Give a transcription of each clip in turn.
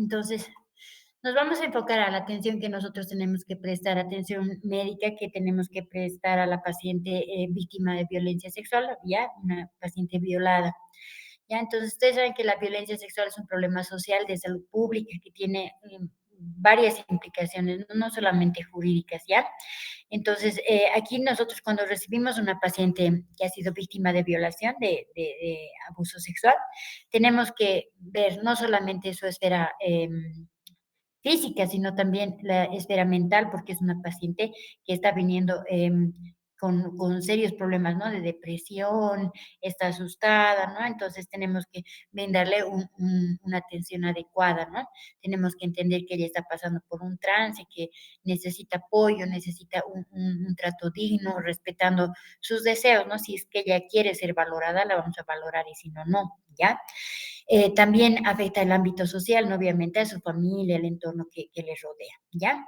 Entonces, nos vamos a enfocar a la atención que nosotros tenemos que prestar, atención médica que tenemos que prestar a la paciente, víctima de violencia sexual, ¿ya? Una paciente violada. ¿Ya? Entonces, ustedes saben que la violencia sexual es un problema social de salud pública que tiene varias implicaciones, no solamente jurídicas, ¿ya? Entonces, aquí nosotros cuando recibimos una paciente que ha sido víctima de violación, de abuso sexual, tenemos que ver no solamente su esfera física, sino también la esfera mental, porque es una paciente que está viniendo con serios problemas, ¿no? De depresión, está asustada, ¿no? Entonces tenemos que brindarle una atención adecuada, ¿no? Tenemos que entender que ella está pasando por un trance, que necesita apoyo, necesita un trato digno, respetando sus deseos, ¿no? Si es que ella quiere ser valorada, la vamos a valorar y si no, no, ¿ya? También afecta el ámbito social, ¿no? Obviamente a su familia, el entorno que le rodea, ¿ya?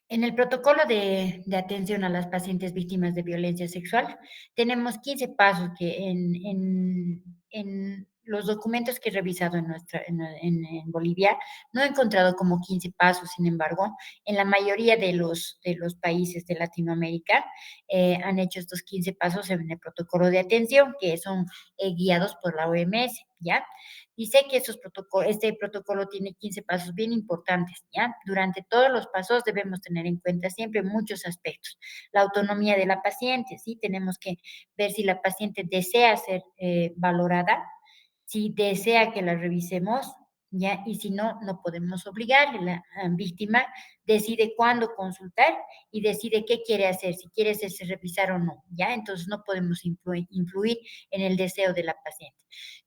En el protocolo de atención a las pacientes víctimas de violencia sexual, tenemos 15 pasos que en los documentos que he revisado en Bolivia, no he encontrado como 15 pasos, sin embargo, en la mayoría de los países de Latinoamérica han hecho estos 15 pasos en el protocolo de atención, que son guiados por la OMS, ¿ya? Dice que este protocolo tiene 15 pasos bien importantes, ¿ya? Durante todos los pasos debemos tener en cuenta siempre muchos aspectos. La autonomía de la paciente, ¿sí? Tenemos que ver si la paciente desea ser valorada, si desea que la revisemos, ¿ya? Y si no, no podemos obligarle. La víctima decide cuándo consultar y decide qué quiere hacer, si quiere hacerse revisar o no, ¿ya? Entonces no podemos influir en el deseo de la paciente.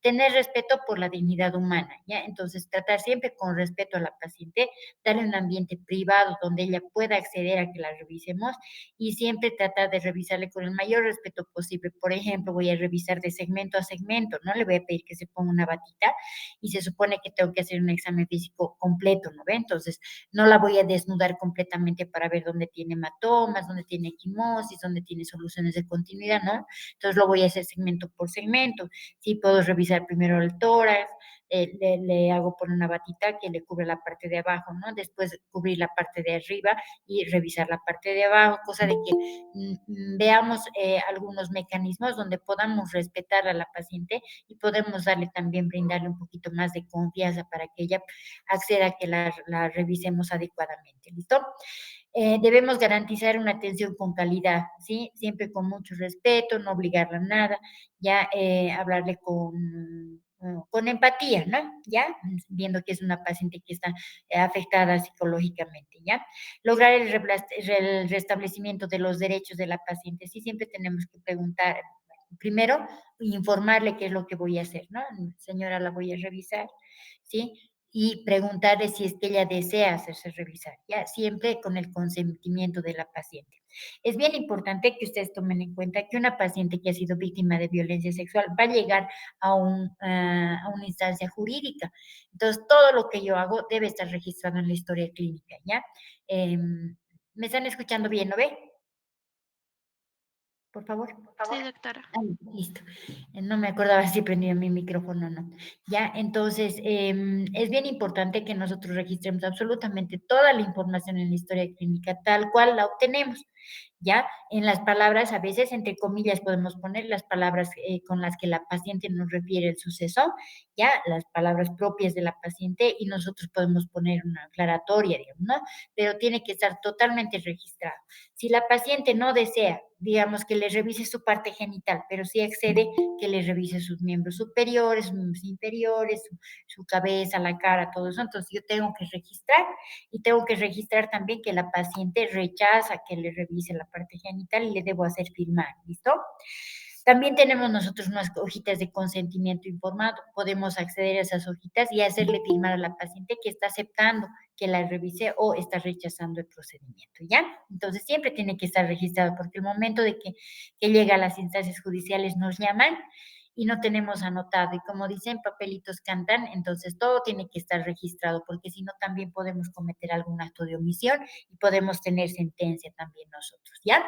Tener respeto por la dignidad humana, ¿ya? Entonces tratar siempre con respeto a la paciente, darle un ambiente privado donde ella pueda acceder a que la revisemos y siempre tratar de revisarle con el mayor respeto posible. Por ejemplo, voy a revisar de segmento a segmento, no le voy a pedir que se ponga una batita y se supone que tengo que hacer un examen físico completo, ¿no ve? Entonces, no la voy a desnudar completamente para ver dónde tiene hematomas, dónde tiene equimosis, dónde tiene soluciones de continuidad, ¿no? Entonces, lo voy a hacer segmento por segmento. Sí, puedo revisar primero el tórax, le hago poner una batita que le cubre la parte de abajo, ¿no? Después cubrir la parte de arriba y revisar la parte de abajo, cosa de que veamos algunos mecanismos donde podamos respetar a la paciente y podemos darle también, brindarle un poquito más de confianza para que ella acceda a que la revisemos adecuadamente. ¿Listo? Debemos garantizar una atención con calidad, ¿sí? Siempre con mucho respeto, no obligarla a nada, ya hablarle con empatía, ¿no? Ya viendo que es una paciente que está afectada psicológicamente, ¿ya? Lograr el restablecimiento de los derechos de la paciente, sí, siempre tenemos que preguntar, primero, informarle qué es lo que voy a hacer, ¿no? Señora, la voy a revisar, ¿sí? Y preguntarle si es que ella desea hacerse revisar, ya siempre con el consentimiento de la paciente. Es bien importante que ustedes tomen en cuenta que una paciente que ha sido víctima de violencia sexual va a llegar a una instancia jurídica. Entonces, todo lo que yo hago debe estar registrado en la historia clínica, ¿ya? ¿Me están escuchando bien, no ve? Por favor. Sí, doctora. Ah, listo. No me acordaba si prendía mi micrófono o no. Ya, entonces, es bien importante que nosotros registremos absolutamente toda la información en la historia clínica tal cual la obtenemos. Ya, en las palabras, a veces, entre comillas, podemos poner las palabras con las que la paciente nos refiere el suceso, ya, las palabras propias de la paciente y nosotros podemos poner una aclaratoria, digamos, ¿no? Pero tiene que estar totalmente registrado. Si la paciente no desea, digamos, que le revise su parte genital, pero sí accede que le revise sus miembros superiores, sus miembros inferiores, su cabeza, la cara, todo eso, entonces yo tengo que registrar y tengo que registrar también que la paciente rechaza que le revise la parte genital y le debo hacer firmar, ¿listo? También tenemos nosotros unas hojitas de consentimiento informado. Podemos acceder a esas hojitas y hacerle firmar a la paciente que está aceptando que la revise o está rechazando el procedimiento, ¿ya? Entonces siempre tiene que estar registrado porque el momento de que llega a las instancias judiciales nos llaman y no tenemos anotado. Y como dicen, papelitos cantan, entonces todo tiene que estar registrado porque si no también podemos cometer algún acto de omisión y podemos tener sentencia también nosotros, ¿ya?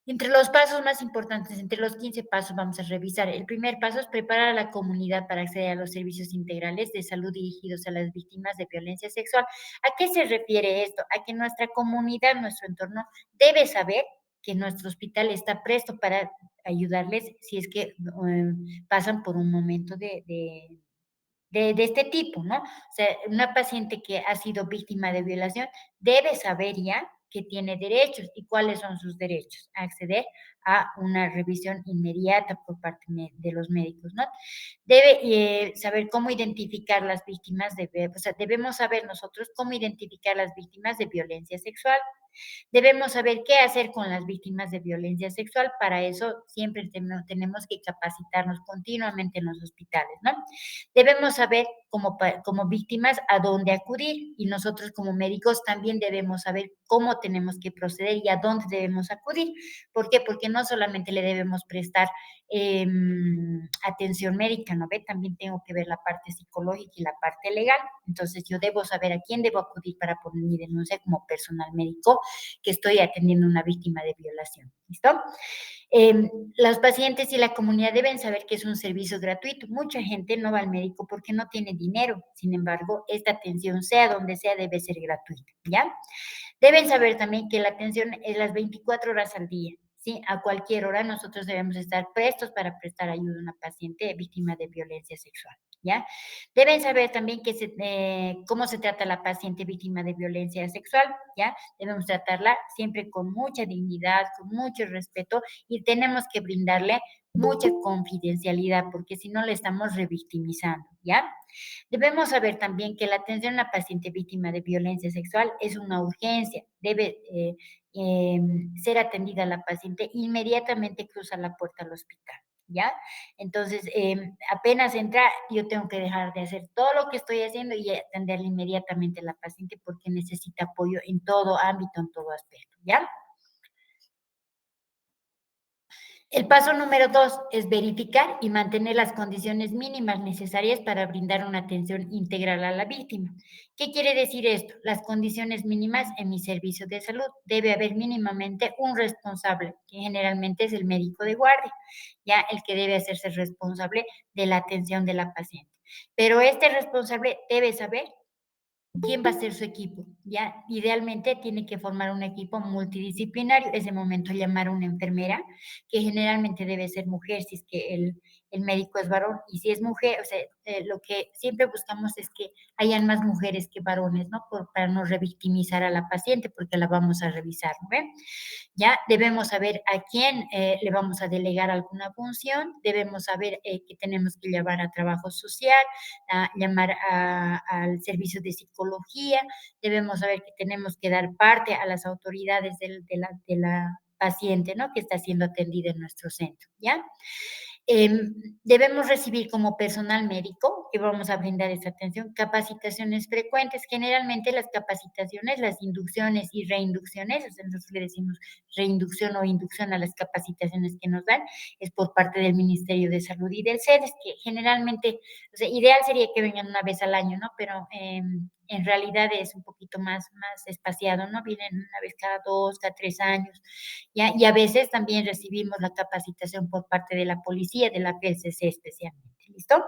Entre los pasos más importantes, entre los 15 pasos vamos a revisar. El primer paso es preparar a la comunidad para acceder a los servicios integrales de salud dirigidos a las víctimas de violencia sexual. ¿A qué se refiere esto? A que nuestra comunidad, nuestro entorno, debe saber que nuestro hospital está presto para ayudarles si es que pasan por un momento de este tipo, ¿no? O sea, una paciente que ha sido víctima de violación debe saber ya que tiene derechos y cuáles son sus derechos, acceder a una revisión inmediata por parte de los médicos, ¿no? Debe saber cómo identificar las víctimas o sea, debemos saber nosotros cómo identificar las víctimas de violencia sexual. Debemos saber qué hacer con las víctimas de violencia sexual. Para eso siempre tenemos que capacitarnos continuamente en los hospitales, ¿no? Debemos saber como víctimas a dónde acudir y nosotros como médicos también debemos saber cómo tenemos que proceder y a dónde debemos acudir. ¿Por qué? Porque no solamente le debemos prestar atención médica, ¿no ve? También tengo que ver la parte psicológica y la parte legal. Entonces yo debo saber a quién debo acudir para poner mi denuncia como personal médico que estoy atendiendo a una víctima de violación. ¿Listo? Los pacientes y la comunidad deben saber que es un servicio gratuito. Mucha gente no va al médico porque no tiene dinero. Sin embargo, esta atención, sea donde sea, debe ser gratuita. ¿Ya? Deben saber también que la atención es las 24 horas al día. ¿Sí? A cualquier hora nosotros debemos estar prestos para prestar ayuda a una paciente víctima de violencia sexual. ¿Ya? Deben saber también cómo se trata a la paciente víctima de violencia sexual. ¿Ya? Debemos tratarla siempre con mucha dignidad, con mucho respeto y tenemos que brindarle mucha confidencialidad porque si no le estamos revictimizando. ¿Ya? Debemos saber también que la atención a paciente víctima de violencia sexual es una urgencia. Debe ser atendida la paciente inmediatamente cruza la puerta al hospital. ¿Ya? Entonces, apenas entra, yo tengo que dejar de hacer todo lo que estoy haciendo y atenderle inmediatamente a la paciente porque necesita apoyo en todo ámbito, en todo aspecto. ¿Ya? El paso número 2 es verificar y mantener las condiciones mínimas necesarias para brindar una atención integral a la víctima. ¿Qué quiere decir esto? Las condiciones mínimas en mi servicio de salud. Debe haber mínimamente un responsable, que generalmente es el médico de guardia, ya el que debe hacerse responsable de la atención de la paciente. Pero este responsable debe saber quién va a ser su equipo, ¿ya? Idealmente tiene que formar un equipo multidisciplinario, ese momento llamar a una enfermera, que generalmente debe ser mujer, si es que el médico es varón, y si es mujer, o sea, lo que siempre buscamos es que hayan más mujeres que varones, ¿no? Para no revictimizar a la paciente, porque la vamos a revisar, ¿no? ¿Ya? Debemos saber a quién le vamos a delegar alguna función, debemos saber que tenemos que llevar a trabajo social, a llamar al servicio de psicología, debemos saber que tenemos que dar parte a las autoridades de la paciente, ¿no? Que está siendo atendida en nuestro centro, ¿ya? Debemos recibir como personal médico que vamos a brindar esta atención capacitaciones frecuentes. Generalmente las capacitaciones, las inducciones y reinducciones, o sea, nosotros le decimos reinducción o inducción a las capacitaciones que nos dan, es por parte del Ministerio de Salud y del CEDES, que generalmente, o sea, ideal sería que vengan una vez al año, ¿no? Pero en realidad es un poquito más espaciado, ¿no? Vienen una vez cada 2, cada 3 años. ¿Ya? Y a veces también recibimos la capacitación por parte de la policía, de la PSC especialmente, ¿listo?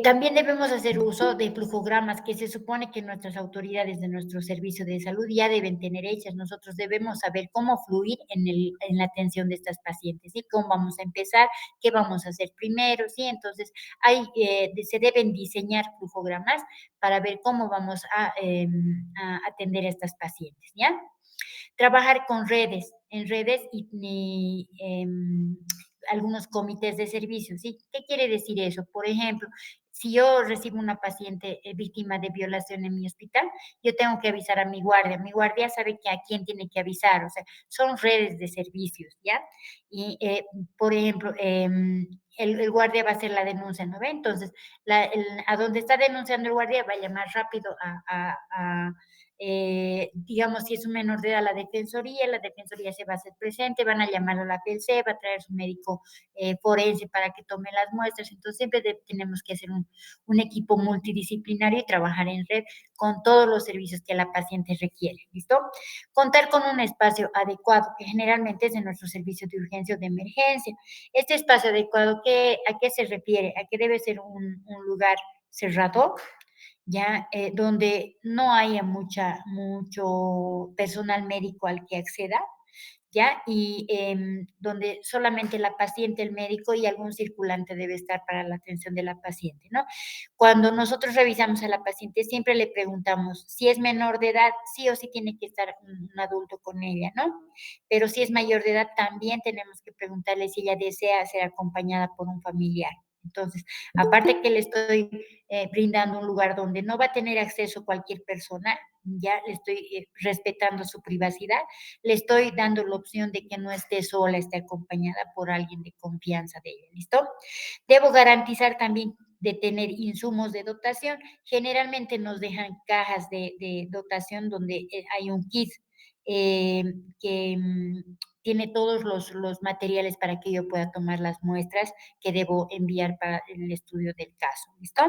También debemos hacer uso de flujogramas que se supone que nuestras autoridades de nuestro servicio de salud ya deben tener hechas. Nosotros debemos saber cómo fluir en la atención de estas pacientes, ¿sí? Cómo vamos a empezar, qué vamos a hacer primero, ¿sí? Entonces, se deben diseñar flujogramas para ver cómo vamos a atender a estas pacientes, ¿ya? Trabajar con redes, en redes y algunos comités de servicios, ¿sí? ¿Qué quiere decir eso? Por ejemplo, si yo recibo una paciente víctima de violación en mi hospital, yo tengo que avisar a mi guardia sabe que a quién tiene que avisar, o sea, son redes de servicios, ¿ya? Y, por ejemplo, el guardia va a hacer la denuncia, ¿no ve? Entonces, a donde está denunciando el guardia va a llamar rápido digamos, si es un menor de edad, la defensoría se va a hacer presente, van a llamar a la PLC, va a traer su médico forense para que tome las muestras. Entonces, siempre tenemos que hacer un equipo multidisciplinario y trabajar en red con todos los servicios que la paciente requiere, ¿listo? Contar con un espacio adecuado, que generalmente es en nuestro servicio de urgencia o de emergencia. Este espacio adecuado, ¿a qué se refiere? A que debe ser un lugar cerrado, ya donde no haya mucho personal médico al que acceda, ¿ya? Y donde solamente la paciente, el médico y algún circulante debe estar para la atención de la paciente, ¿no? Cuando nosotros revisamos a la paciente, siempre le preguntamos si es menor de edad, sí o sí tiene que estar un adulto con ella, ¿no? Pero si es mayor de edad, también tenemos que preguntarle si ella desea ser acompañada por un familiar. Entonces, aparte que le estoy brindando un lugar donde no va a tener acceso cualquier persona, ya le estoy respetando su privacidad, le estoy dando la opción de que no esté sola, esté acompañada por alguien de confianza de ella, ¿listo? Debo garantizar también de tener insumos de dotación. Generalmente nos dejan cajas de dotación donde hay un kit eh, que tiene todos los materiales para que yo pueda tomar las muestras que debo enviar para el estudio del caso. ¿Listo?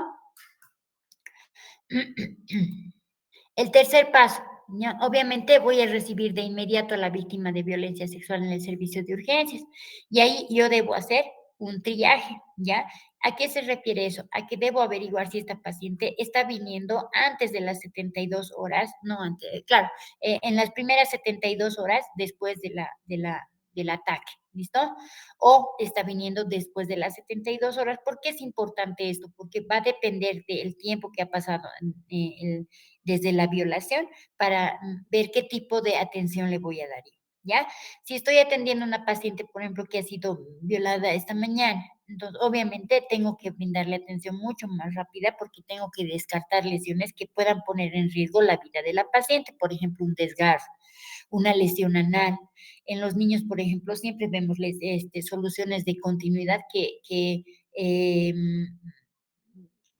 El tercer paso, ¿ya? Obviamente voy a recibir de inmediato a la víctima de violencia sexual en el servicio de urgencias y ahí yo debo hacer un triaje, ¿ya? ¿A qué se refiere eso? A que debo averiguar si esta paciente está viniendo antes de las 72 horas, no antes, claro, en las primeras 72 horas después del ataque, ¿listo? O está viniendo después de las 72 horas. ¿Por qué es importante esto? Porque va a depender del tiempo que ha pasado desde la violación para ver qué tipo de atención le voy a dar, ¿ya? Si estoy atendiendo a una paciente, por ejemplo, que ha sido violada esta mañana, entonces obviamente tengo que brindarle atención mucho más rápida porque tengo que descartar lesiones que puedan poner en riesgo la vida de la paciente, por ejemplo, un desgarro, una lesión anal. En los niños, por ejemplo, siempre vemos soluciones de continuidad eh,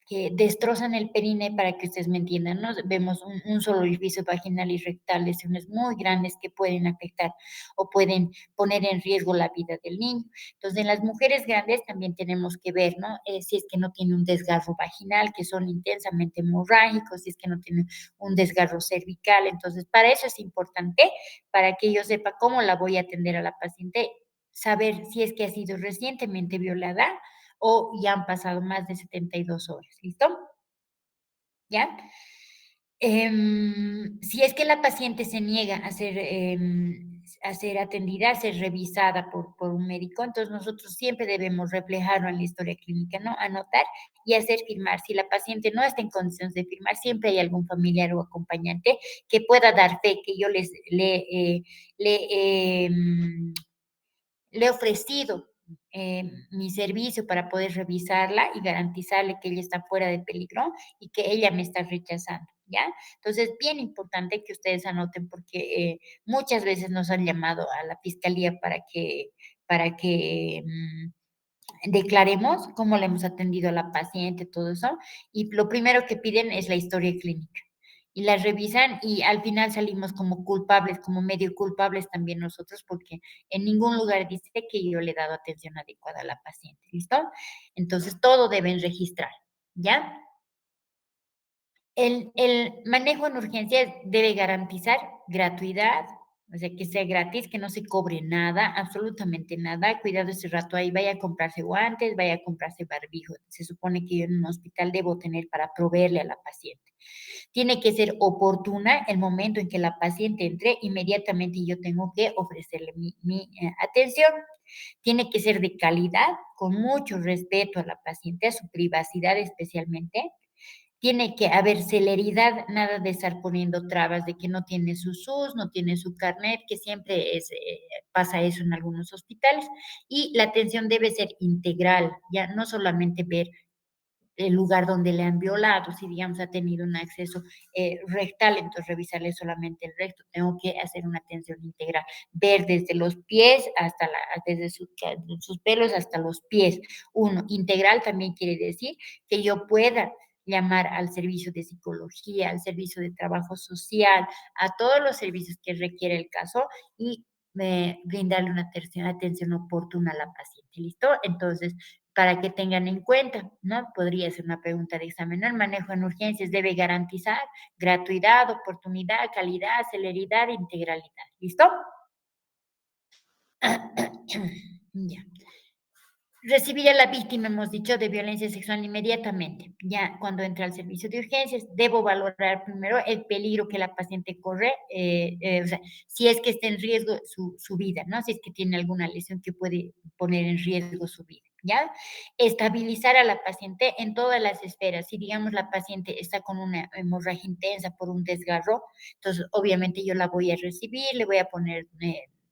que destrozan el perine, para que ustedes me entiendan, ¿no? Vemos un solo orificio vaginal y rectal, lesiones muy grandes que pueden afectar o pueden poner en riesgo la vida del niño. Entonces, en las mujeres grandes también tenemos que ver, ¿no? Si es que no tiene un desgarro vaginal, que son intensamente hemorrágicos, si es que no tiene un desgarro cervical. Entonces, para eso es importante, para que yo sepa cómo la voy a atender a la paciente, saber si es que ha sido recientemente violada o ya han pasado más de 72 horas, ¿listo? ¿Ya? Si es que la paciente se niega a ser atendida, a ser revisada por un médico, entonces nosotros siempre debemos reflejarlo en la historia clínica, ¿no? Anotar y hacer firmar. Si la paciente no está en condiciones de firmar, siempre hay algún familiar o acompañante que pueda dar fe que yo le, le he ofrecido mi servicio para poder revisarla y garantizarle que ella está fuera de peligro y que ella me está rechazando, ¿ya? Entonces, bien importante que ustedes anoten porque muchas veces nos han llamado a la fiscalía para que declaremos cómo le hemos atendido a la paciente, todo eso, y lo primero que piden es la historia clínica. Y la revisan y al final salimos como culpables, como medio culpables también nosotros, porque en ningún lugar dice que yo le he dado atención adecuada a la paciente, ¿listo? Entonces todo deben registrar, ¿ya? El manejo en urgencias debe garantizar gratuidad, o sea, que sea gratis, que no se cobre nada, absolutamente nada. Cuidado ese rato ahí, vaya a comprarse guantes, vaya a comprarse barbijo. Se supone que yo en un hospital debo tener para proveerle a la paciente. Tiene que ser oportuna el momento en que la paciente entre, inmediatamente yo tengo que ofrecerle mi atención. Tiene que ser de calidad, con mucho respeto a la paciente, a su privacidad especialmente. Tiene que haber celeridad, nada de estar poniendo trabas de que no tiene su SUS, no tiene su carnet, que siempre pasa eso en algunos hospitales. Y la atención debe ser integral, ya no solamente ver el lugar donde le han violado, si digamos ha tenido un acceso rectal, entonces revisarle solamente el recto, tengo que hacer una atención integral, ver desde los pies hasta desde sus pelos hasta los pies. Uno, integral también quiere decir que yo pueda llamar al servicio de psicología, al servicio de trabajo social, a todos los servicios que requiere el caso y brindarle una atención oportuna a la paciente. ¿Listo? Entonces, para que tengan en cuenta, ¿no? Podría ser una pregunta de examen, ¿no? El manejo en urgencias debe garantizar gratuidad, oportunidad, calidad, celeridad, integralidad. ¿Listo? Ya. Recibir a la víctima, hemos dicho, de violencia sexual inmediatamente. Ya cuando entra al servicio de urgencias, debo valorar primero el peligro que la paciente corre, o sea, si es que está en riesgo su vida, ¿no? Si es que tiene alguna lesión que puede poner en riesgo su vida, ¿ya? Estabilizar a la paciente en todas las esferas. Si, digamos, la paciente está con una hemorragia intensa por un desgarro, entonces, obviamente, yo la voy a recibir, le voy a poner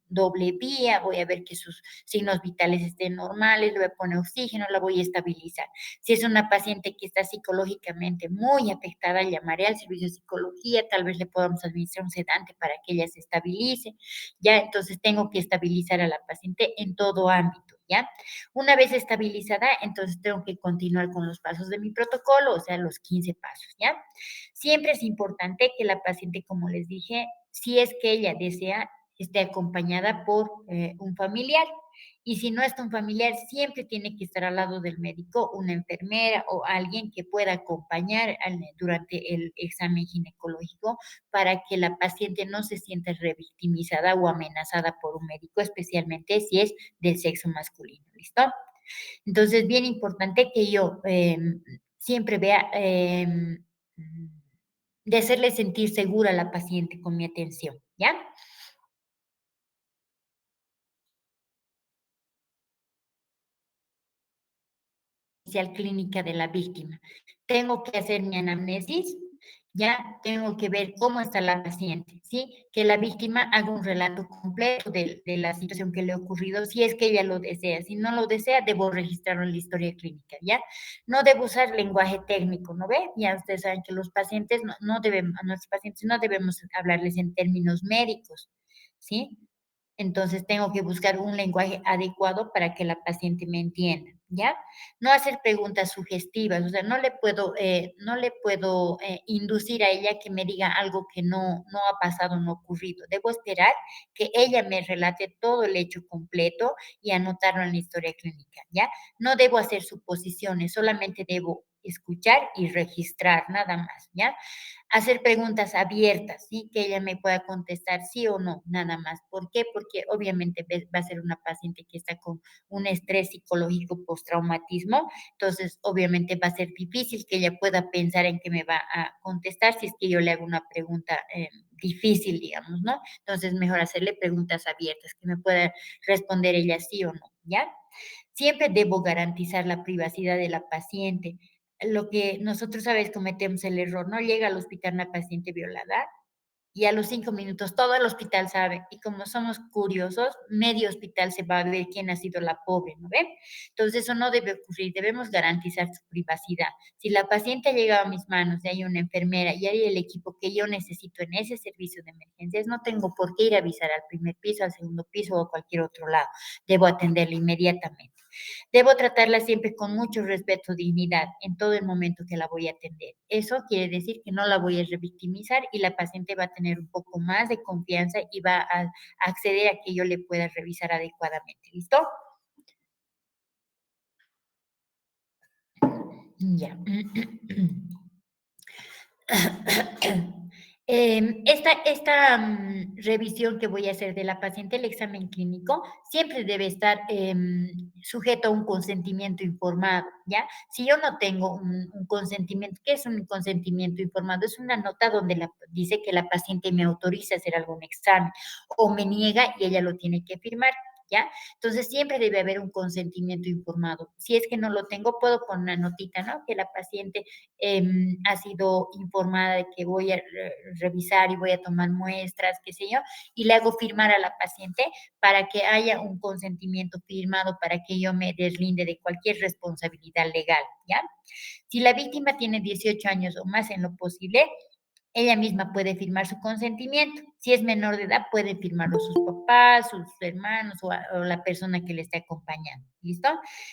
doble vía, voy a ver que sus signos vitales estén normales, le voy a poner oxígeno, la voy a estabilizar. Si es una paciente que está psicológicamente muy afectada, llamaré al servicio de psicología, tal vez le podamos administrar un sedante para que ella se estabilice, ya, entonces tengo que estabilizar a la paciente en todo ámbito, ¿ya? Una vez estabilizada, entonces tengo que continuar con los pasos de mi protocolo, o sea, los 15 pasos, ¿ya? Siempre es importante que la paciente, como les dije, si es que ella desea, esté acompañada por un familiar. Y si no está un familiar, siempre tiene que estar al lado del médico una enfermera o alguien que pueda acompañar durante el examen ginecológico para que la paciente no se sienta revictimizada o amenazada por un médico, especialmente si es del sexo masculino. ¿Listo? Entonces, bien importante que yo siempre vea de hacerle sentir segura a la paciente con mi atención, ¿ya? Clínica de la víctima. Tengo que hacer mi anamnesis, ya tengo que ver cómo está la paciente, ¿sí? Que la víctima haga un relato completo de la situación que le ha ocurrido, si es que ella lo desea. Si no lo desea, debo registrarlo en la historia clínica, ¿ya? No debo usar lenguaje técnico, ¿no ve? Ya ustedes saben que los pacientes no debemos, a nuestros pacientes no debemos hablarles en términos médicos, ¿sí? Entonces tengo que buscar un lenguaje adecuado para que la paciente me entienda, ¿ya? No hacer preguntas sugestivas, o sea, no le puedo inducir a ella que me diga algo que no ha pasado, no ha ocurrido. Debo esperar que ella me relate todo el hecho completo y anotarlo en la historia clínica, ¿ya? No debo hacer suposiciones, solamente debo escuchar y registrar, nada más, ¿ya? Hacer preguntas abiertas, ¿sí? Que ella me pueda contestar sí o no, nada más. ¿Por qué? Porque obviamente va a ser una paciente que está con un estrés psicológico postraumatismo, entonces obviamente va a ser difícil que ella pueda pensar en que me va a contestar si es que yo le hago una pregunta difícil, digamos, ¿no? Entonces mejor hacerle preguntas abiertas, que me pueda responder ella sí o no, ¿ya? Siempre debo garantizar la privacidad de la paciente. Lo que nosotros a veces cometemos el error, ¿no? Llega al hospital una paciente violada y a los 5 minutos todo el hospital sabe. Y como somos curiosos, medio hospital se va a ver quién ha sido la pobre, ¿no ven? Entonces eso no debe ocurrir, debemos garantizar su privacidad. Si la paciente ha llegado a mis manos y hay una enfermera y hay el equipo que yo necesito en ese servicio de emergencias, no tengo por qué ir a avisar al primer piso, al segundo piso o a cualquier otro lado. Debo atenderla inmediatamente. Debo tratarla siempre con mucho respeto, dignidad, en todo el momento que la voy a atender. Eso quiere decir que no la voy a revictimizar y la paciente va a tener un poco más de confianza y va a acceder a que yo le pueda revisar adecuadamente. ¿Listo? Ya. Esta revisión que voy a hacer de la paciente, el examen clínico, siempre debe estar sujeto a un consentimiento informado, ¿ya? Si yo no tengo un consentimiento, ¿qué es un consentimiento informado? Es una nota donde dice que la paciente me autoriza a hacer algún examen o me niega y ella lo tiene que firmar. ¿ya? Entonces, siempre debe haber un consentimiento informado. Si es que no lo tengo, puedo poner una notita, ¿no? Que la paciente ha sido informada de que voy a revisar y voy a tomar muestras, qué sé yo, y le hago firmar a la paciente para que haya un consentimiento firmado, para que yo me deslinde de cualquier responsabilidad legal, ¿ya? Si la víctima tiene 18 años o más en lo posible, ella misma puede firmar su consentimiento. Si es menor de edad, pueden firmarlo sus papás, sus hermanos o la persona que le está acompañando. ¿Listo?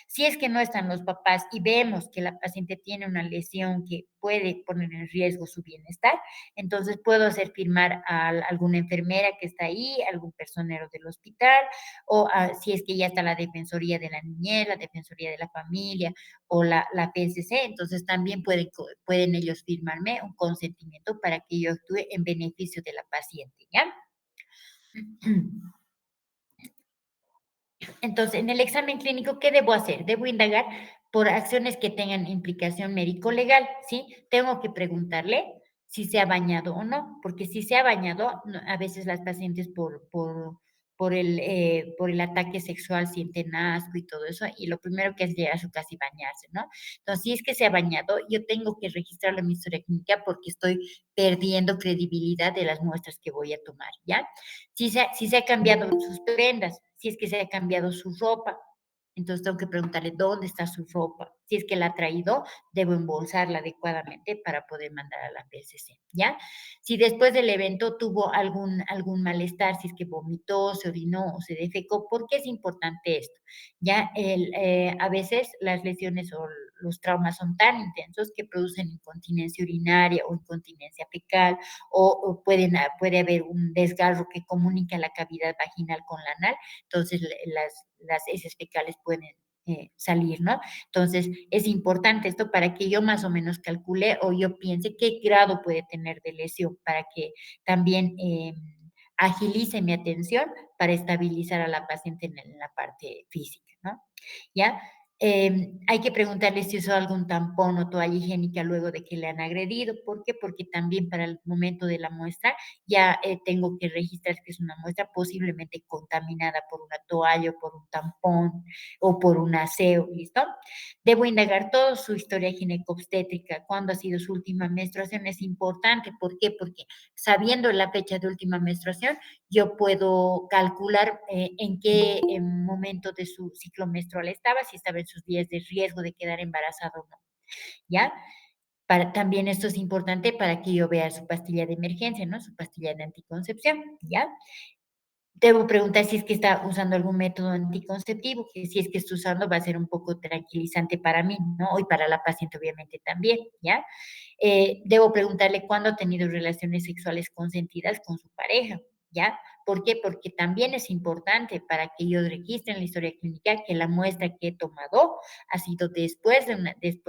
Si es que no están los papás y vemos que la paciente tiene una lesión que puede poner en riesgo su bienestar, entonces puedo hacer firmar a alguna enfermera que está ahí, algún personero del hospital, o si es que ya está la Defensoría de la Niñez, la Defensoría de la Familia, o la PSC, entonces también pueden ellos firmarme un consentimiento para que yo actúe en beneficio de la paciente, ¿ya? Entonces, en el examen clínico, ¿qué debo hacer? Debo indagar por acciones que tengan implicación médico-legal, ¿sí? Tengo que preguntarle si se ha bañado o no, porque si se ha bañado, a veces las pacientes por el ataque sexual sienten asco y todo eso, y lo primero que es llegar a su casa y bañarse, ¿no? Entonces, si es que se ha bañado, yo tengo que registrarlo en mi historia clínica porque estoy perdiendo credibilidad de las muestras que voy a tomar, ¿ya? Si se ha cambiado sus prendas, si es que se ha cambiado su ropa, entonces tengo que preguntarle dónde está su ropa. Si es que la ha traído, debo embolsarla adecuadamente para poder mandar a la PSC, ¿ya? Si después del evento tuvo algún malestar, si es que vomitó, se orinó o se defecó, ¿por qué es importante esto? Ya a veces las lesiones o los traumas son tan intensos que producen incontinencia urinaria o incontinencia fecal puede haber un desgarro que comunica la cavidad vaginal con la anal, entonces las heces fecales pueden salir, ¿no? Entonces, es importante esto para que yo más o menos calcule o yo piense qué grado puede tener de lesión para que también agilice mi atención para estabilizar a la paciente en la parte física, ¿no? ¿Ya? Hay que preguntarle si usó algún tampón o toalla higiénica luego de que le han agredido. ¿Por qué? Porque también para el momento de la muestra ya tengo que registrar que es una muestra posiblemente contaminada por una toalla o por un tampón o por un aseo, ¿listo? Debo indagar toda su historia ginecobstétrica, cuándo ha sido su última menstruación, es importante. ¿Por qué? Porque sabiendo la fecha de última menstruación, yo puedo calcular en qué momento de su ciclo menstrual estaba, si estaba en sus días de riesgo de quedar embarazada o no, ¿ya? También esto es importante para que yo vea su pastilla de emergencia, ¿no? Su pastilla de anticoncepción, ¿ya? Debo preguntar si es que está usando algún método anticonceptivo, que si es que está usando va a ser un poco tranquilizante para mí, ¿no? Y para la paciente obviamente también, ¿ya? Debo preguntarle cuándo ha tenido relaciones sexuales consentidas con su pareja, ¿ya? ¿Por qué? Porque también es importante para que yo registre en la historia clínica que la muestra que he tomado ha sido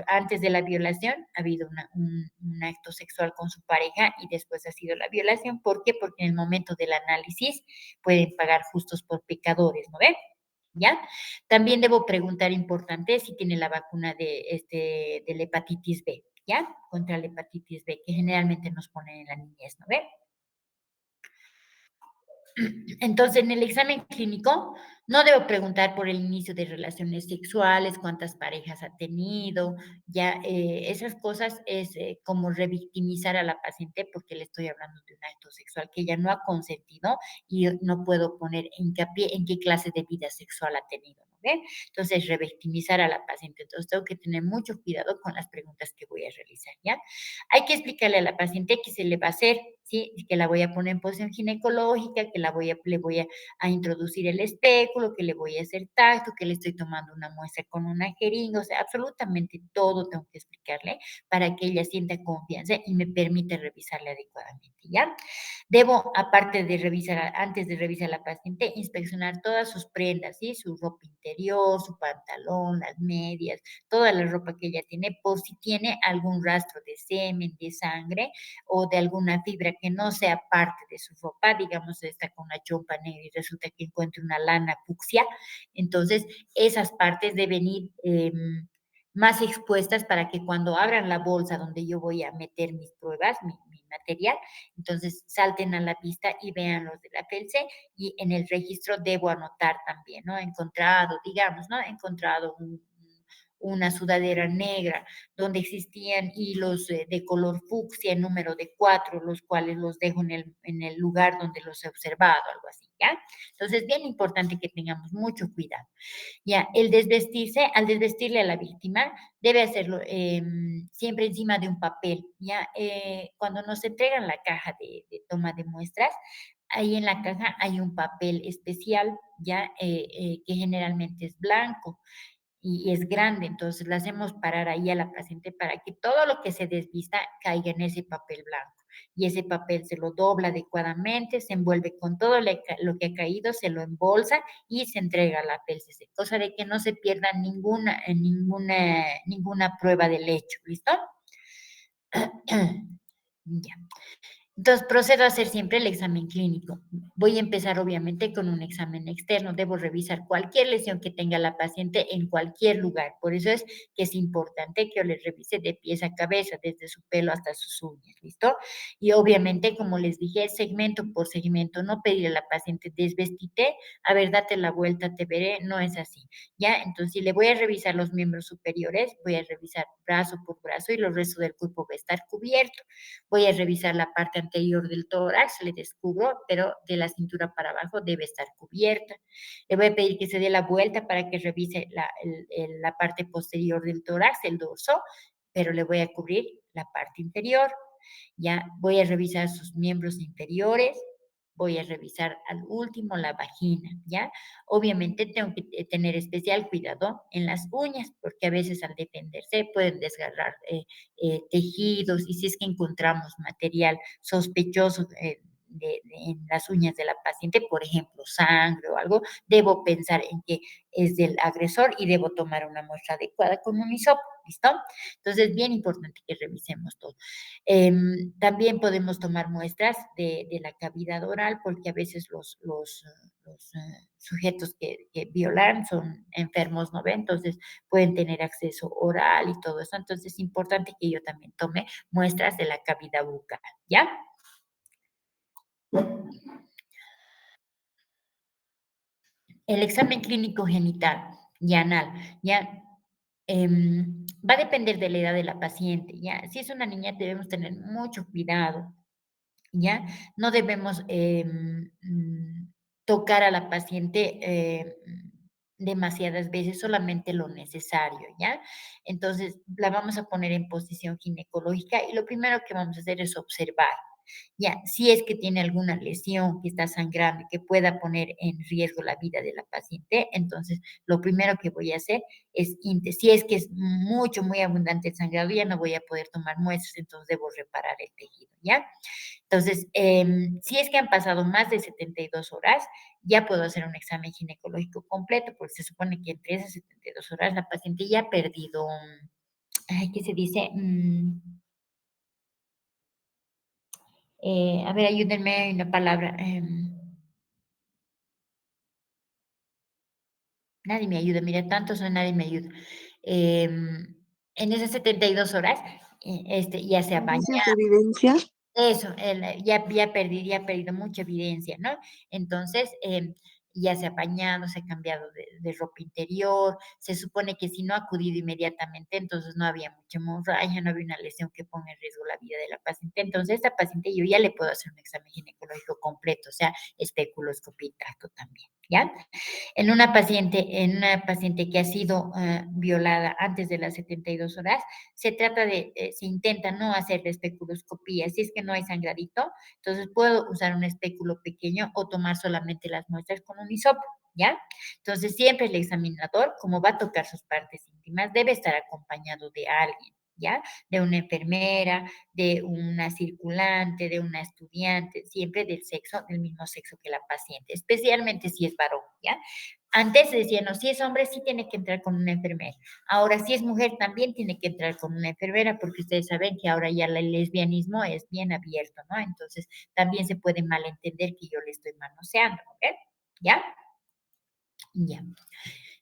antes de la violación, ha habido un acto sexual con su pareja y después ha sido la violación. ¿Por qué? Porque en el momento del análisis pueden pagar justos por pecadores, ¿no ve? ¿Ya? También debo preguntar, importante, si tiene la vacuna de la hepatitis B, ¿ya? Contra la hepatitis B, que generalmente nos ponen en la niñez, ¿no ve? Entonces, en el examen clínico no debo preguntar por el inicio de relaciones sexuales, cuántas parejas ha tenido, ya esas cosas es como revictimizar a la paciente porque le estoy hablando de un acto sexual que ella no ha consentido y no puedo poner hincapié en qué clase de vida sexual ha tenido, ¿no ve? Entonces, revictimizar a la paciente. Entonces, tengo que tener mucho cuidado con las preguntas que voy a realizar, ¿ya? Hay que explicarle a la paciente qué se le va a hacer, ¿sí? Que la voy a poner en posición ginecológica, que le voy a introducir el espéculo, que le voy a hacer tacto, que le estoy tomando una muestra con una jeringa, o sea, absolutamente todo tengo que explicarle para que ella sienta confianza y me permita revisarle adecuadamente, ¿ya? Debo, aparte de revisar, antes de revisar a la paciente, inspeccionar todas sus prendas, ¿sí? Su ropa interior, su pantalón, las medias, toda la ropa que ella tiene, por si tiene algún rastro de semen, de sangre o de alguna fibra que no sea parte de su ropa, digamos, está con una chompa negra y resulta que encuentra una lana fucsia, entonces esas partes deben ir más expuestas para que cuando abran la bolsa donde yo voy a meter mis pruebas, mi material, entonces salten a la vista y vean los de la PELCE y en el registro debo anotar también, ¿no? Encontrado, digamos, ¿no? Encontrado una sudadera negra donde existían hilos de color fucsia en número de 4, los cuales los dejo en el lugar donde los he observado, algo así, ¿ya? Entonces, bien importante que tengamos mucho cuidado. Ya, el desvestirse, al desvestirle a la víctima, debe hacerlo siempre encima de un papel. Ya, cuando nos entregan la caja de toma de muestras, ahí en la caja hay un papel especial, ya, que generalmente es blanco y es grande, entonces la hacemos parar ahí a la paciente para que todo lo que se desvista caiga en ese papel blanco. Y ese papel se lo dobla adecuadamente, se envuelve con todo lo que ha caído, se lo embolsa y se entrega a la PLCC, cosa de que no se pierda ninguna prueba del hecho, ¿listo? Ya. Entonces, procedo a hacer siempre el examen clínico. Voy a empezar, obviamente, con un examen externo. Debo revisar cualquier lesión que tenga la paciente en cualquier lugar. Por eso es que es importante que yo le revise de pies a cabeza, desde su pelo hasta sus uñas, ¿listo? Y obviamente, como les dije, segmento por segmento, no pedirle a la paciente desvestite, a ver, date la vuelta, te veré, no es así, ¿ya? Entonces, si le voy a revisar los miembros superiores, voy a revisar brazo por brazo y los restos del cuerpo va a estar cubierto. Voy a revisar la parte anterior del tórax, le descubro, pero de la cintura para abajo debe estar cubierta. Le voy a pedir que se dé la vuelta para que revise la parte posterior del tórax, el dorso, pero le voy a cubrir la parte inferior. Ya voy a revisar sus miembros inferiores, voy a revisar al último la vagina, ¿ya? Obviamente tengo que tener especial cuidado en las uñas, porque a veces al defenderse pueden desgarrar tejidos y si es que encontramos material sospechoso en las uñas de la paciente, por ejemplo, sangre o algo, debo pensar en que es del agresor y debo tomar una muestra adecuada con un hisopo, ¿listo? Entonces, bien importante que revisemos todo. También podemos tomar muestras de la cavidad oral porque a veces los sujetos que violan son enfermos, ¿no ve? Entonces pueden tener acceso oral y todo eso. Entonces es importante que yo también tome muestras de la cavidad bucal, ¿ya? El examen clínico genital y anal, ¿ya? Va a depender de la edad de la paciente, ¿ya? Si es una niña debemos tener mucho cuidado, ¿ya? No debemos tocar a la paciente demasiadas veces, solamente lo necesario, ¿ya? Entonces, la vamos a poner en posición ginecológica y lo primero que vamos a hacer es observar, ¿ya? Si es que tiene alguna lesión que está sangrando y que pueda poner en riesgo la vida de la paciente, entonces lo primero que voy a hacer es, si es que es mucho, muy abundante el sangrado, ya no voy a poder tomar muestras, entonces debo reparar el tejido, ¿ya? Entonces, si es que han pasado más de 72 horas, ya puedo hacer un examen ginecológico completo, porque se supone que entre esas 72 horas la paciente ya ha perdido, ay, ¿qué se dice? A ver, ayúdenme, hay una palabra. Nadie me ayuda, mira, tanto son, nadie me ayuda. En esas 72 horas, ya se ha Indicios de bañado. evidencia. Eso, ya ha perdido mucha evidencia, ¿no? Entonces, ya se ha bañado, se ha cambiado de ropa interior, se supone que si no ha acudido inmediatamente, entonces no había mucha hemorragia, no había una lesión que ponga en riesgo la vida de la paciente. Entonces, esta paciente yo ya le puedo hacer un examen ginecológico completo, o sea, especuloscopia y tacto también, ¿ya? En una paciente que ha sido violada antes de las 72 horas, se intenta no hacer la especuloscopía. Si es que no hay sangradito, entonces puedo usar un espéculo pequeño o tomar solamente las muestras con un hisopo, ¿ya? Entonces siempre el examinador, como va a tocar sus partes íntimas, debe estar acompañado de alguien, ¿ya? De una enfermera, de una circulante, de una estudiante, siempre del mismo sexo que la paciente, especialmente si es varón, ¿ya? Antes decían, no, si es hombre sí tiene que entrar con una enfermera. Ahora, si es mujer también tiene que entrar con una enfermera, porque ustedes saben que ahora ya el lesbianismo es bien abierto, ¿no? Entonces, también se puede malentender que yo le estoy manoseando, ¿ok? ¿Ya? Ya.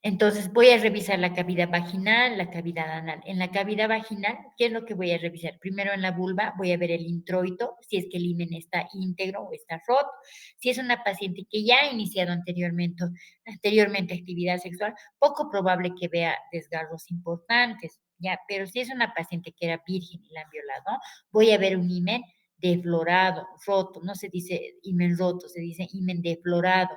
Entonces, voy a revisar la cavidad vaginal, la cavidad anal. En la cavidad vaginal, ¿qué es lo que voy a revisar? Primero en la vulva voy a ver el introito, si es que el himen está íntegro o está roto. Si es una paciente que ya ha iniciado anteriormente actividad sexual, poco probable que vea desgarros importantes, ¿ya? Pero si es una paciente que era virgen y la han violado, voy a ver un himen deflorado, roto, no se dice himen roto, se dice himen deflorado,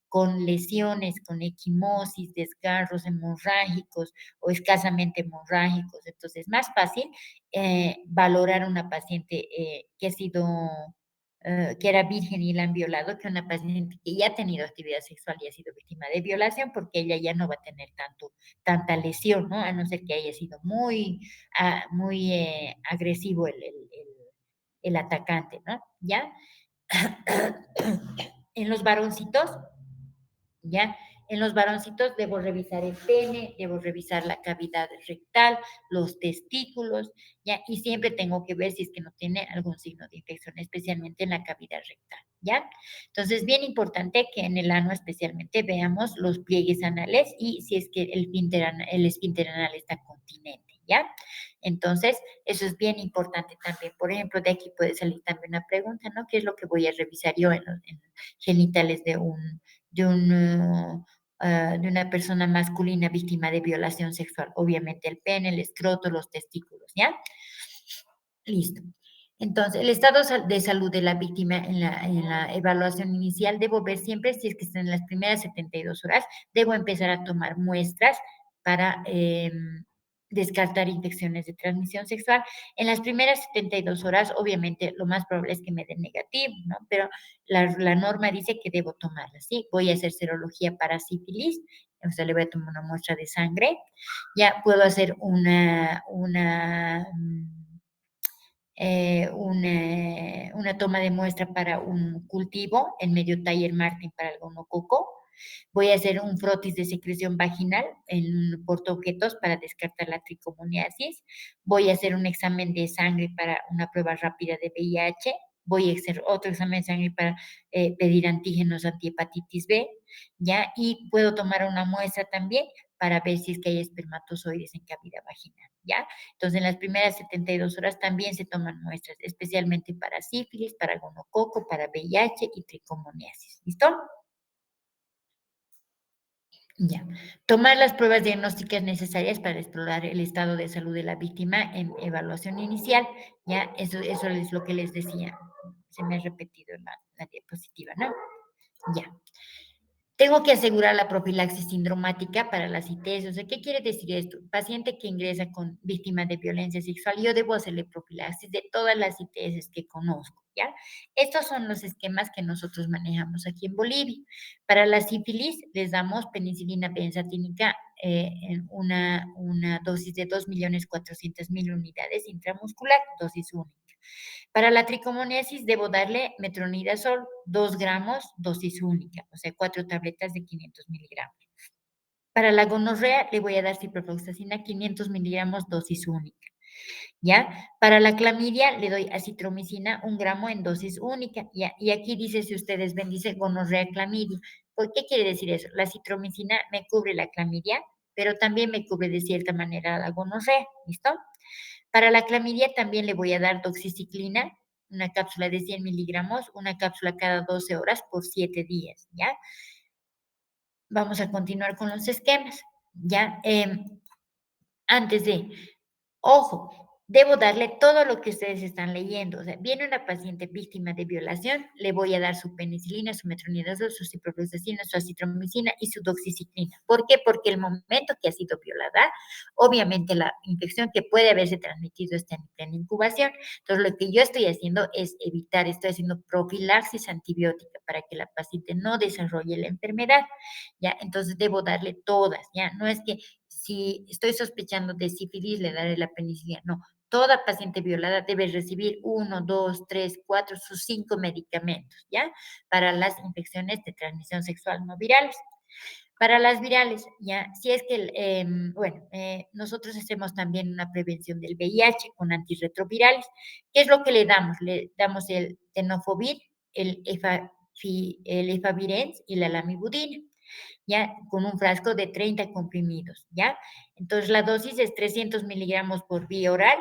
con lesiones, con equimosis, desgarros hemorrágicos o escasamente hemorrágicos. Entonces, es más fácil valorar una paciente que ha sido, que era virgen y la han violado, que una paciente que ya ha tenido actividad sexual y ha sido víctima de violación, porque ella ya no va a tener tanta lesión, ¿no? A no ser que haya sido muy agresivo el atacante, ¿no? ¿Ya? En los varoncitos, ¿ya? En los varoncitos debo revisar el pene, debo revisar la cavidad rectal, los testículos, ¿ya? Y siempre tengo que ver si es que no tiene algún signo de infección, especialmente en la cavidad rectal, ¿ya? Entonces, bien importante que en el ano especialmente veamos los pliegues anales y si es que el esfínter anal está continente, ¿ya? Entonces, eso es bien importante también. Por ejemplo, de aquí puede salir también una pregunta, ¿no? ¿Qué es lo que voy a revisar yo en genitales de una persona masculina víctima de violación sexual? Obviamente el pene, el escroto, los testículos, ¿ya? Listo. Entonces, el estado de salud de la víctima en la evaluación inicial, debo ver siempre si es que está en las primeras 72 horas, debo empezar a tomar muestras para descartar infecciones de transmisión sexual. En las primeras 72 horas, obviamente, lo más probable es que me den negativo, ¿no? Pero la norma dice que debo tomarla, ¿sí? Voy a hacer serología para sífilis, o sea, le voy a tomar una muestra de sangre. Ya puedo hacer una toma de muestra para un cultivo en medio Taller Martin para el gonococo. Voy a hacer un frotis de secreción vaginal en portaobjetos para descartar la tricomoniasis. Voy a hacer un examen de sangre para una prueba rápida de VIH. Voy a hacer otro examen de sangre para pedir antígenos antihepatitis B, ¿ya? Y puedo tomar una muestra también para ver si es que hay espermatozoides en cavidad vaginal, ¿ya? Entonces, en las primeras 72 horas también se toman muestras, especialmente para sífilis, para gonococo, para VIH y tricomoniasis. ¿Listo? Ya. Tomar las pruebas diagnósticas necesarias para explorar el estado de salud de la víctima en evaluación inicial. Ya, eso es lo que les decía. Se me ha repetido la diapositiva, ¿no? Ya. Tengo que asegurar la profilaxis sindromática para las ITS. O sea, ¿qué quiere decir esto? Paciente que ingresa con víctima de violencia sexual, yo debo hacerle profilaxis de todas las ITS que conozco, ¿ya? Estos son los esquemas que nosotros manejamos aquí en Bolivia. Para la sífilis, les damos penicilina benzatínica en una dosis de 2.400.000 unidades intramuscular, dosis única. Para la tricomoniasis debo darle metronidazol, 2 gramos, dosis única, o sea, 4 tabletas de 500 miligramos. Para la gonorrea le voy a dar ciprofloxacina, 500 miligramos, dosis única, ¿ya? Para la clamidia le doy acitromicina, 1 gramo en dosis única, ¿ya? Y aquí dice, si ustedes ven, dice gonorrea clamidia. ¿Por qué quiere decir eso? La citromicina me cubre la clamidia, pero también me cubre de cierta manera la gonorrea, ¿listo? Para la clamidia también le voy a dar doxiciclina, una cápsula de 100 miligramos, una cápsula cada 12 horas por 7 días, ¿ya? Vamos a continuar con los esquemas, ¿ya? Antes de, ojo, debo darle todo lo que ustedes están leyendo. O sea, viene una paciente víctima de violación, le voy a dar su penicilina, su metronidazol, su ciprofloxacina, su acitromicina y su doxiciclina. ¿Por qué? Porque el momento que ha sido violada, obviamente la infección que puede haberse transmitido está en plena incubación. Entonces, lo que yo estoy haciendo es evitar, estoy haciendo profilaxis antibiótica para que la paciente no desarrolle la enfermedad, ¿ya? Entonces, debo darle todas, ¿ya? No es que si estoy sospechando de sífilis, le daré la penicilina. No, toda paciente violada debe recibir 1, 2, 3, 4, sus 5 medicamentos, ¿ya? Para las infecciones de transmisión sexual no virales. Para las virales, ya, si es que, nosotros hacemos también una prevención del VIH con antirretrovirales. ¿Qué es lo que le damos? Le damos el tenofovir, el efavirenz y la lamivudina. ¿ya? Con un frasco de 30 comprimidos, ¿ya? Entonces la dosis es 300 miligramos por vía oral,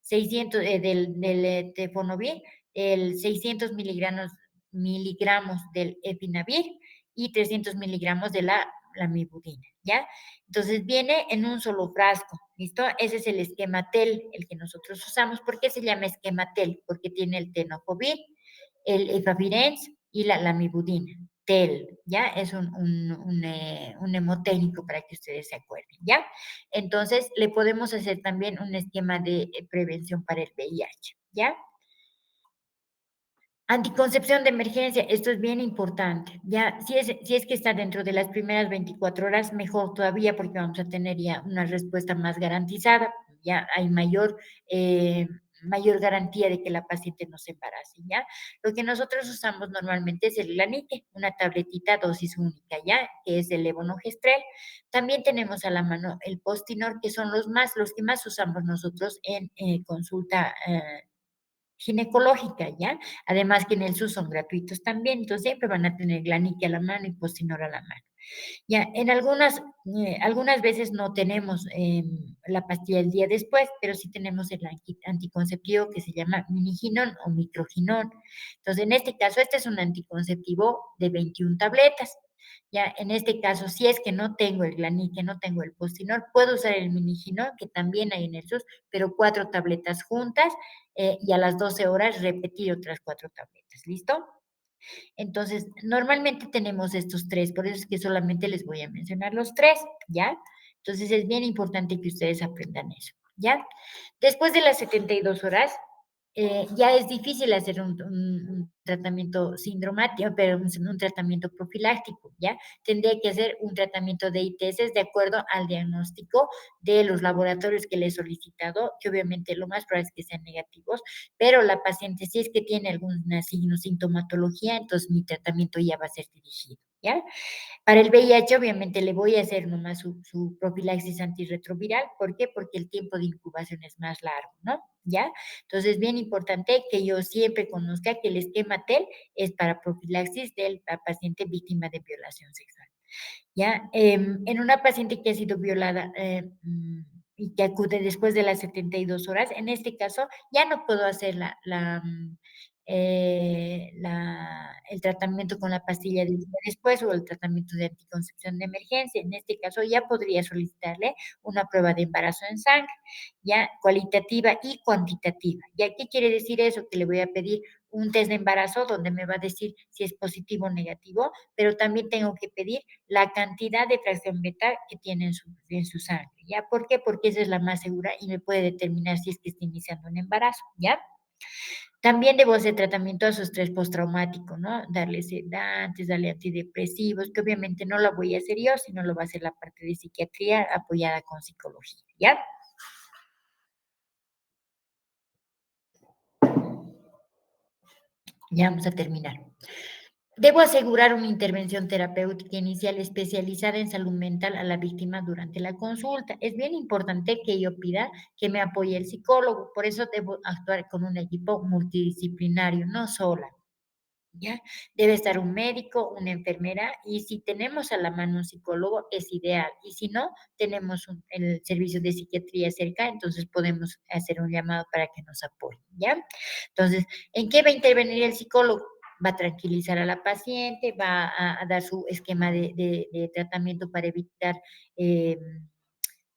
600 del Tefonovir, el 600 miligramos del Epinavir y 300 miligramos de la lamivudina, ¿ya? Entonces viene en un solo frasco, ¿listo? Ese es el esquema TEL, el que nosotros usamos. ¿Por qué se llama esquema TEL? Porque tiene el tenofovir, el efavirenz y la lamivudina. TEL, ¿ya? Es un hemotécnico para que ustedes se acuerden, ¿ya? Entonces, le podemos hacer también un esquema de prevención para el VIH, ¿ya? Anticoncepción de emergencia, esto es bien importante. Ya, si es que está dentro de las primeras 24 horas, mejor todavía porque vamos a tener ya una respuesta más garantizada. Ya hay mayor garantía de que la paciente no se embarace, ¿ya? Lo que nosotros usamos normalmente es el Lanique, una tabletita dosis única, ¿ya? Que es el levonorgestrel. También tenemos a la mano el Postinor, que son los que más usamos nosotros en consulta ginecológica, ¿ya? Además que en el SUS son gratuitos también, entonces siempre van a tener Glanique a la mano y Postinor a la mano. Ya, en algunas veces no tenemos la pastilla el día después, pero sí tenemos el anticonceptivo que se llama miniginón o microginón. Entonces, en este caso, este es un anticonceptivo de 21 tabletas. Ya, en este caso, si es que no tengo el Glanique, no tengo el Postinor, puedo usar el miniginón, que también hay en el SUS, pero 4 tabletas juntas y a las 12 horas repetir otras 4 tabletas. ¿Listo? Entonces, normalmente tenemos estos tres, por eso es que solamente les voy a mencionar los tres, ¿ya? Entonces, es bien importante que ustedes aprendan eso, ¿ya? Después de las 72 horas, ya es difícil hacer un tratamiento sindromático, pero un tratamiento profiláctico, ¿ya? Tendría que hacer un tratamiento de ITS de acuerdo al diagnóstico de los laboratorios que le he solicitado, que obviamente lo más probable es que sean negativos, pero la paciente, si es que tiene alguna signo, sintomatología, entonces mi tratamiento ya va a ser dirigido, ¿ya? Para el VIH, obviamente, le voy a hacer nomás su profilaxis antirretroviral. ¿Por qué? Porque el tiempo de incubación es más largo, ¿no? ¿Ya? Entonces, es bien importante que yo siempre conozca que el esquema TEL es para profilaxis del paciente víctima de violación sexual. ¿Ya? En una paciente que ha sido violada y que acude después de las 72 horas, en este caso ya no puedo hacer el tratamiento con la pastilla del día después o el tratamiento de anticoncepción de emergencia. En este caso ya podría solicitarle una prueba de embarazo en sangre, ya cualitativa y cuantitativa. ¿Ya qué quiere decir eso? Que le voy a pedir un test de embarazo donde me va a decir si es positivo o negativo, pero también tengo que pedir la cantidad de fracción beta que tiene en su sangre, ¿ya? ¿Por qué? Porque esa es la más segura y me puede determinar si es que está iniciando un embarazo, ¿ya? También debo hacer tratamiento a su estrés postraumático, ¿no? Darle sedantes, darle antidepresivos, que obviamente no lo voy a hacer yo, sino lo va a hacer la parte de psiquiatría apoyada con psicología, ¿ya? Ya vamos a terminar. Debo asegurar una intervención terapéutica inicial especializada en salud mental a la víctima durante la consulta. Es bien importante que yo pida que me apoye el psicólogo, por eso debo actuar con un equipo multidisciplinario, no sola. ¿Ya? Debe estar un médico, una enfermera y si tenemos a la mano un psicólogo es ideal y si no, tenemos el servicio de psiquiatría cerca, entonces podemos hacer un llamado para que nos apoyen, ¿ya? Entonces, ¿en qué va a intervenir el psicólogo? Va a tranquilizar a la paciente, va a dar su esquema de tratamiento para evitar eh,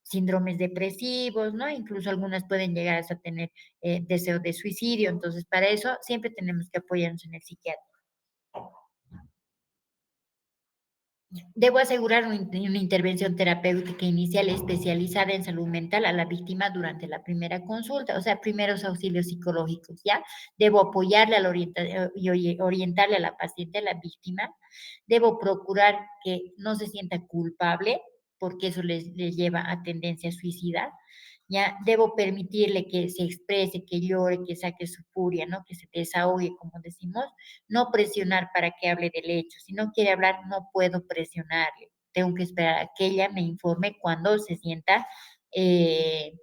síndromes depresivos, ¿no? Incluso algunas pueden llegar hasta tener deseo de suicidio, entonces para eso siempre tenemos que apoyarnos en el psiquiatra. Debo asegurar una intervención terapéutica inicial especializada en salud mental a la víctima durante la primera consulta, o sea, primeros auxilios psicológicos, ¿ya? Debo apoyarle y orientarle a la paciente, a la víctima. Debo procurar que no se sienta culpable, porque eso les lleva a tendencia suicida. Ya debo permitirle que se exprese, que llore, que saque su furia, ¿no? Que se desahogue, como decimos, no presionar para que hable del hecho. Si no quiere hablar, no puedo presionarle. Tengo que esperar a que ella me informe cuando se sienta eh,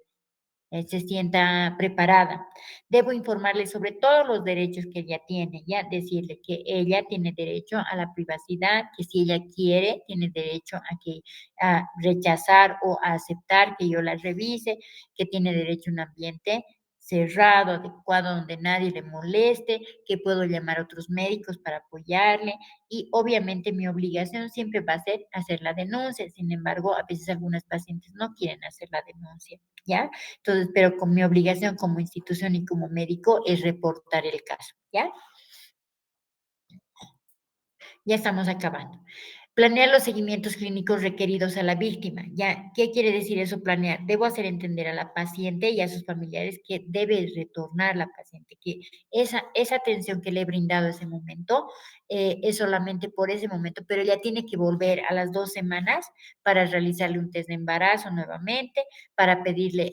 se sienta preparada. Debo informarle sobre todos los derechos que ella tiene, ya decirle que ella tiene derecho a la privacidad, que si ella quiere, tiene derecho a rechazar o a aceptar que yo la revise, que tiene derecho a un ambiente cerrado, adecuado, donde nadie le moleste, que puedo llamar a otros médicos para apoyarle y obviamente mi obligación siempre va a ser hacer la denuncia. Sin embargo, a veces algunas pacientes no quieren hacer la denuncia, ¿ya? Entonces, pero con mi obligación como institución y como médico es reportar el caso, ¿ya? Ya estamos acabando. Planear los seguimientos clínicos requeridos a la víctima. ¿Ya? ¿Qué quiere decir eso planear? Debo hacer entender a la paciente y a sus familiares que debe retornar la paciente, que esa atención que le he brindado ese momento es solamente por ese momento, pero ella tiene que volver a las 2 semanas para realizarle un test de embarazo nuevamente, para pedirle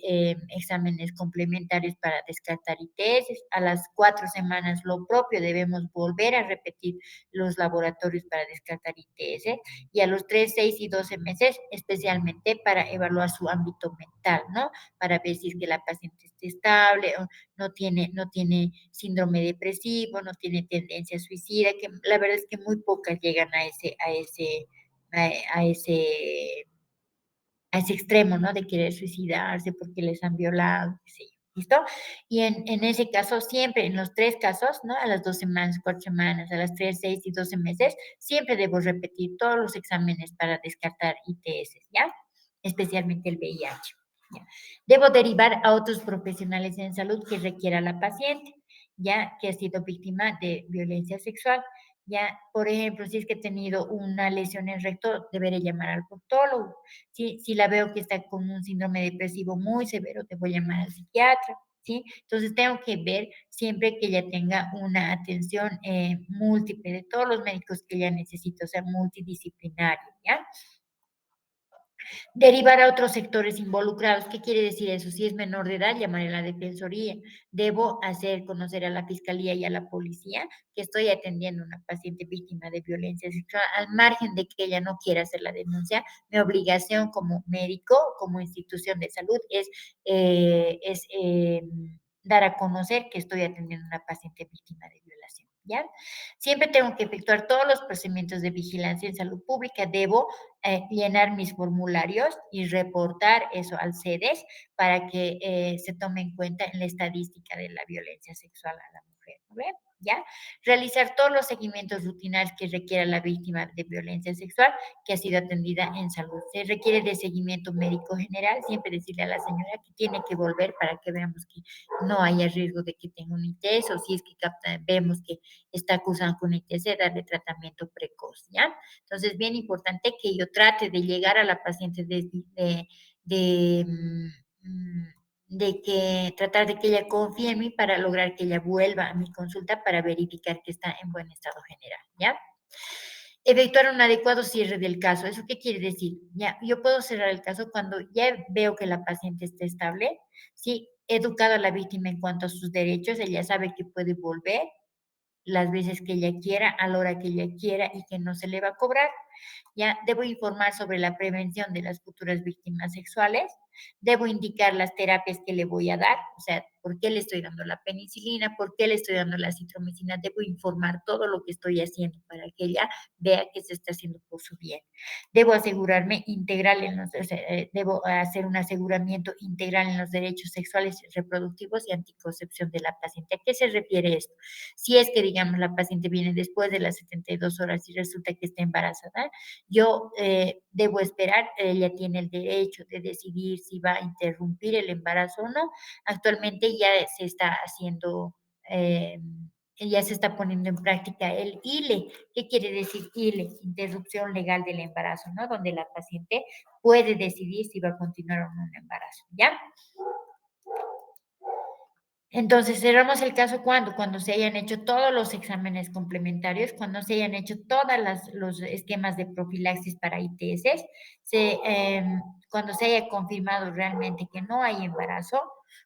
exámenes complementarios para descartar ITS. A las 4 semanas lo propio, debemos volver a repetir los laboratorios para descartar ITS y a los 3, 6 y 12 meses, especialmente para evaluar su ámbito mental, ¿no? Para ver si es que la paciente está estable, o no tiene síndrome depresivo, no tiene tendencia suicida, que la verdad es que muy pocas llegan a, a ese a ese extremo, ¿no? De querer suicidarse porque les han violado, qué sé yo, ¿listo? Y en ese caso, siempre, en los 3 casos, ¿no? A las 2 semanas, 4 semanas, a las 3, 6 y 12 meses, siempre debo repetir todos los exámenes para descartar ITS, ¿ya? Especialmente el VIH. ¿Ya? Debo derivar a otros profesionales en salud que requiera la paciente, ya que ha sido víctima de violencia sexual. Ya, por ejemplo, si es que he tenido una lesión en el recto, deberé llamar al proctólogo. Si la veo que está con un síndrome depresivo muy severo, te voy a llamar al psiquiatra, ¿sí? Entonces tengo que ver siempre que ella tenga una atención múltiple de todos los médicos que ella necesita, o sea, multidisciplinario, ¿ya? Derivar a otros sectores involucrados. ¿Qué quiere decir eso? Si es menor de edad, llamaré a la defensoría. Debo hacer conocer a la fiscalía y a la policía que estoy atendiendo a una paciente víctima de violencia sexual, al margen de que ella no quiera hacer la denuncia. Mi obligación como médico, como institución de salud, es dar a conocer que estoy atendiendo a una paciente víctima de violación. ¿Ya? Siempre tengo que efectuar todos los procedimientos de vigilancia en salud pública. Debo llenar mis formularios y reportar eso al CEDES para que se tome en cuenta en la estadística de la violencia sexual a la mujer. ¿No ve? ¿Ya? Realizar todos los seguimientos rutinarios que requiera la víctima de violencia sexual que ha sido atendida en salud. Se requiere de seguimiento médico general, siempre decirle a la señora que tiene que volver para que veamos que no haya riesgo de que tenga un ITS o si es que vemos que está acusado con ITS, darle tratamiento precoz, ¿ya? Entonces, bien importante que yo trate de llegar a la paciente de, mm, de que tratar de que ella confíe en mí para lograr que ella vuelva a mi consulta para verificar que está en buen estado general, ¿ya? Efectuar un adecuado cierre del caso. ¿Eso qué quiere decir? Ya, yo puedo cerrar el caso cuando ya veo que la paciente está estable, sí, he educado a la víctima en cuanto a sus derechos, ella sabe que puede volver, las veces que ella quiera, a la hora que ella quiera y que no se le va a cobrar. Ya debo informar sobre la prevención de las futuras víctimas sexuales, debo indicar las terapias que le voy a dar, o sea, por qué le estoy dando la penicilina, por qué le estoy dando la citromicina, debo informar todo lo que estoy haciendo para que ella vea que se está haciendo por su bien. Debo asegurarme integral en los, o sea, debo hacer un aseguramiento integral en los derechos sexuales y reproductivos y anticoncepción de la paciente. ¿A qué se refiere esto? Si es que, digamos, la paciente viene después de las 72 horas y resulta que está embarazada, yo debo esperar, ella tiene el derecho de decidir si va a interrumpir el embarazo o no. Actualmente ya se está haciendo, ya se está poniendo en práctica el ILE. ¿Qué quiere decir ILE? Interrupción legal del embarazo, ¿no? Donde la paciente puede decidir si va a continuar o no un embarazo, ¿ya? Entonces, cerramos el caso cuando se hayan hecho todos los exámenes complementarios, cuando se hayan hecho todos los esquemas de profilaxis para ITS, cuando se haya confirmado realmente que no hay embarazo,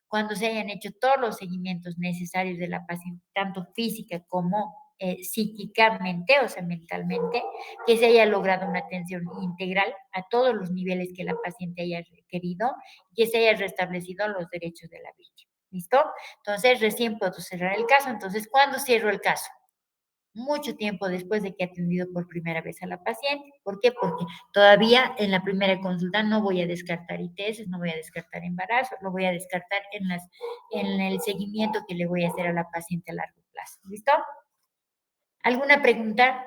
cuando se hayan hecho todos los seguimientos necesarios de la paciente, tanto física como psíquicamente, o sea, mentalmente, que se haya logrado una atención integral a todos los niveles que la paciente haya requerido, que se haya restablecido los derechos de la víctima. ¿Listo? Entonces, recién puedo cerrar el caso. Entonces, ¿cuándo cierro el caso? Mucho tiempo después de que he atendido por primera vez a la paciente. ¿Por qué? Porque todavía en la primera consulta no voy a descartar ITS, no voy a descartar embarazo, lo voy a descartar en el seguimiento que le voy a hacer a la paciente a largo plazo. ¿Listo? ¿Alguna pregunta,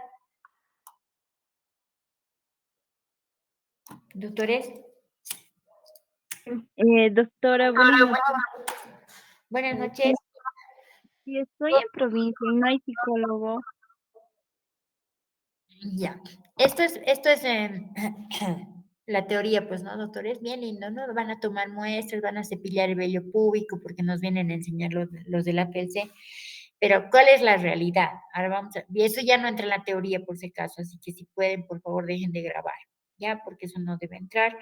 doctores? Doctora, buenas noches. Buenas Si, noches. si estoy en provincia y no hay psicólogo, Ya. Esto es la teoría, pues, ¿no, doctores? Bien lindo, ¿no? Van a tomar muestras, van a cepillar el vello púbico porque nos vienen a enseñar los de la PLC. Pero, ¿cuál es la realidad? Ahora vamos a, y eso ya no entra en la teoría por si acaso, así que si pueden, por favor, dejen de grabar, ¿ya? Porque eso no debe entrar,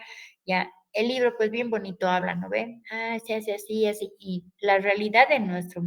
¿ya? El libro, pues bien bonito habla, ¿no ven? Ah, se hace así, así, y la realidad de nuestro